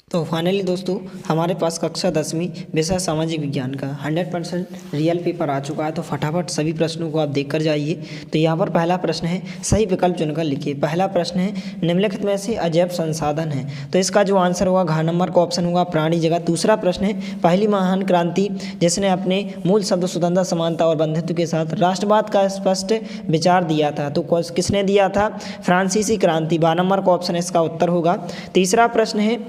तो फाइनली दोस्तों हमारे पास कक्षा 10वीं विषय सामाजिक विज्ञान का 100% रियल पेपर आ चुका है। तो फटाफट सभी प्रश्नों को आप देख कर जाइए। तो यहाँ पर पहला प्रश्न है, सही विकल्प चुनकर लिखिए। पहला प्रश्न है, निम्नलिखित में से अजैव संसाधन है। तो इसका जो आंसर होगा घ नंबर का ऑप्शन होगा प्राणी जगत। दूसरा प्रश्न है, पहली महान क्रांति जिसने अपने मूल शब्द स्वतंत्रता, समानता और बंधुत्व के साथ राष्ट्रवाद का स्पष्ट विचार दिया था। तो किसने दिया था? फ्रांसीसी क्रांति। 12 नंबर का ऑप्शन इसका उत्तर होगा। तीसरा प्रश्न है,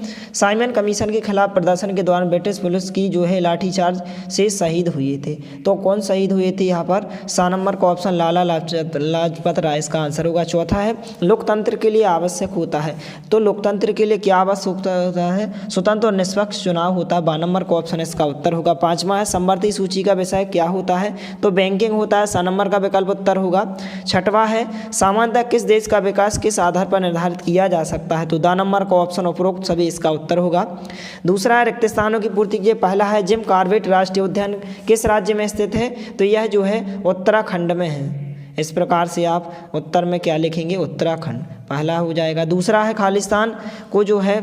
साइमन कमीशन के खिलाफ प्रदर्शन के दौरान ब्रिटिश पुलिस की जो है लाठीचार्ज से शहीद हुए थे। तो कौन शहीद हुए थे? यहाँ पर 6 नंबर का ऑप्शन लाला लाजपत राय इसका आंसर होगा। चौथा है, लोकतंत्र के लिए आवश्यक होता है। तो लोकतंत्र के लिए क्या आवश्यक होता है? स्वतंत्र और निष्पक्ष चुनाव होता है। 12 नंबर का ऑप्शन इसका उत्तर होगा। पांचवा है, समवर्ती सूची का विषय क्या होता है? तो बैंकिंग होता है। 6 नंबर का विकल्प उत्तर होगा। छठवां है, सामान्यतः किस देश का विकास किस आधार पर निर्धारित किया जा सकता है? तो 2 नंबर का ऑप्शन उपरोक्त सभी इसका उत्तर होगा। दूसरा है, रिक्त स्थानों की पूर्ति के पहला है, जिम कॉर्बेट राष्ट्रीय उद्यान किस राज्य में स्थित है? तो यह जो है उत्तराखंड में है। इस प्रकार से आप उत्तर में क्या लिखेंगे? उत्तराखंड पहला हो जाएगा। दूसरा है, खालिस्तान को जो है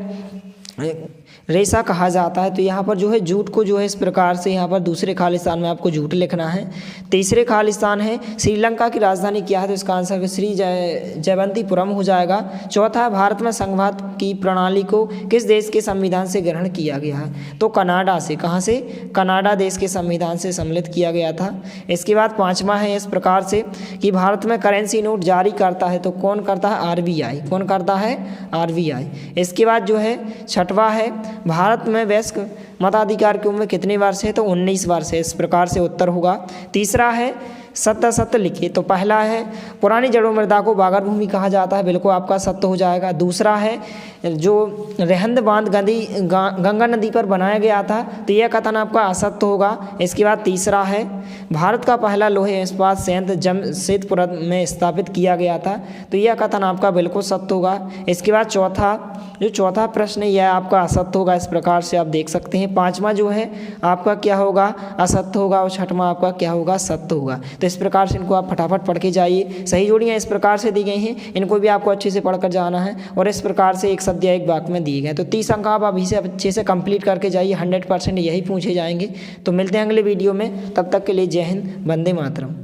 रेशा कहा जाता है। तो यहाँ पर जो है जूट को जो है इस प्रकार से यहाँ पर दूसरे खालिस्तान में आपको जूट लिखना है। तीसरे खालिस्तान है, श्रीलंका की राजधानी क्या है? तो इसका आंसर श्री जयवंतीपुरम हो जाएगा। चौथा है, भारत में संघवाद की प्रणाली को किस देश के संविधान से ग्रहण किया गया है? तो कनाडा से। कहाँ से? कनाडा देश के संविधान से सम्मिलित किया गया था। इसके बाद पाँचवा है इस प्रकार से कि भारत में करेंसी नोट जारी करता है। तो कौन करता है? आरबीआई। कौन करता है? आरबीआई। इसके बाद जो है छठवां है, भारत में वयस्क मताधिकार की उम्र कितने वर्ष है? तो 19 वर्ष है। इस प्रकार से उत्तर होगा। तीसरा है, सत्य सत्य लिखिए। तो पहला है, पुरानी जड़ों मृदा को बागर भूमि कहा जाता है। बिल्कुल आपका सत्य हो जाएगा। दूसरा है, जो रेहंद बांध गंगा नदी पर बनाया गया था, तो यह कथन आपका असत्य होगा। इसके बाद तीसरा है, भारत का पहला लोहे इस्पात संयंत्र जमशेदपुर में स्थापित किया गया था। तो यह कथन आपका बिल्कुल सत्य होगा। इसके बाद चौथा प्रश्न है, यह आपका असत्य होगा। इस प्रकार से आप देख सकते हैं। पांचवा जो है आपका क्या होगा? असत्य होगा। और छठवां आपका क्या होगा? सत्य होगा। तो इस प्रकार से इनको आप फटाफट पढ़ के जाइए। सही जोड़ियाँ इस प्रकार से दी गई हैं, इनको भी आपको अच्छे से पढ़कर जाना है। और इस प्रकार से एक शब्द या एक वाक्य में दिए गए। तो 30 अंक आप अभी से अच्छे से कंप्लीट करके जाइए। 100% यही पूछे जाएंगे। तो मिलते हैं अगले वीडियो में। तब तक के लिए जय हिंद, वंदे मातरम।